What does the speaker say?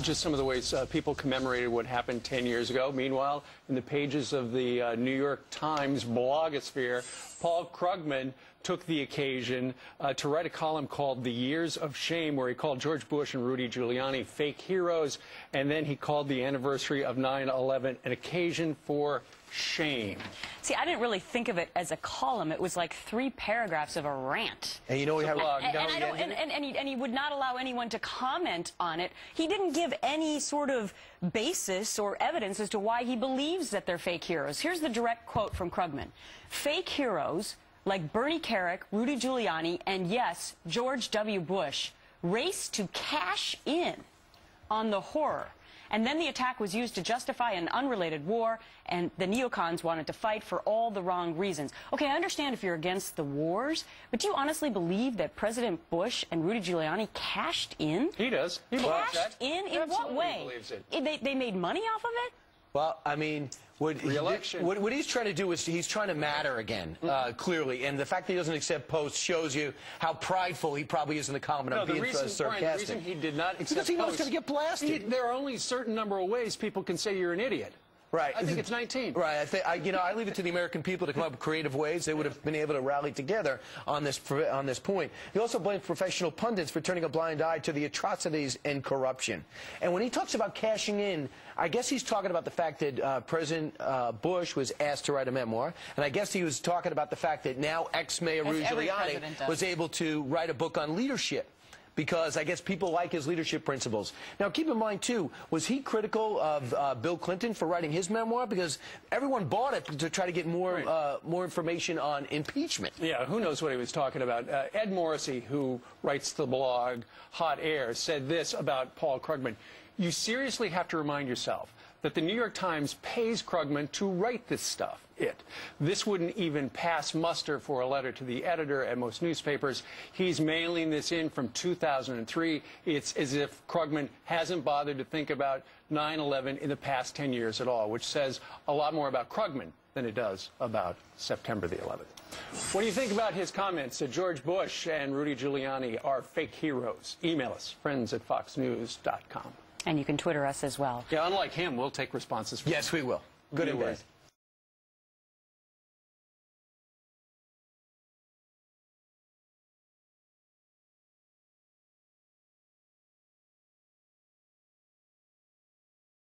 Just some of the ways people commemorated what happened 10 years ago. Meanwhile, in the pages of the New York Times blogosphere, Paul Krugman took the occasion to write a column called The Years of Shame, where he called George Bush and Rudy Giuliani fake heroes, and then he called the anniversary of 9/11 an occasion for shame. See, I didn't really think of it as a column. It was like 3 paragraphs of a rant. And you know, and he would not allow anyone to comment on it. He didn't give any sort of basis or evidence as to why he believes that they're fake heroes. Here's the direct quote from Krugman. Fake heroes like Bernie Kerik, Rudy Giuliani, and yes, George W. Bush raced to cash in on the horror. And then the attack was used to justify an unrelated war, and the neocons wanted to fight for all the wrong reasons. Okay, I understand if you're against the wars, but do you honestly believe that President Bush and Rudy Giuliani cashed in? He does. He believes that. Cashed in? In what way? Believes it. They made money off of it? Well, I mean, what he's trying to do is he's trying to matter again, clearly. And the fact that he doesn't accept posts shows you how prideful he probably is in the comment of being sarcastic. Brian, the reason he did not accept because he knows posts, he's going to get blasted. There are only a certain number of ways people can say you're an idiot. Right. I think it's 19. Right. I leave it to the American people to come up with creative ways. They would have been able to rally together on this point. He also blames professional pundits for turning a blind eye to the atrocities and corruption. And when he talks about cashing in, I guess he's talking about the fact that President Bush was asked to write a memoir, and I guess he was talking about the fact that now ex-Mayor Rudy Giuliani was able to write a book on leadership, because I guess people like his leadership principles. Now, keep in mind, too, was he critical of Bill Clinton for writing his memoir? Because everyone bought it to try to get more more information on impeachment. Yeah, who knows what he was talking about. Ed Morrissey, who writes the blog Hot Air, said this about Paul Krugman. You seriously have to remind yourself that the New York Times pays Krugman to write this stuff. This wouldn't even pass muster for a letter to the editor at most newspapers. He's mailing this in from 2003. It's as if Krugman hasn't bothered to think about 9/11 in the past 10 years at all, which says a lot more about Krugman than it does about September the 11th. What do you think about his comments that George Bush and Rudy Giuliani are fake heroes? Email us, friends@foxnews.com. And you can Twitter us as well. Yeah, unlike him, we'll take responses from Yes, we will. Good and bad.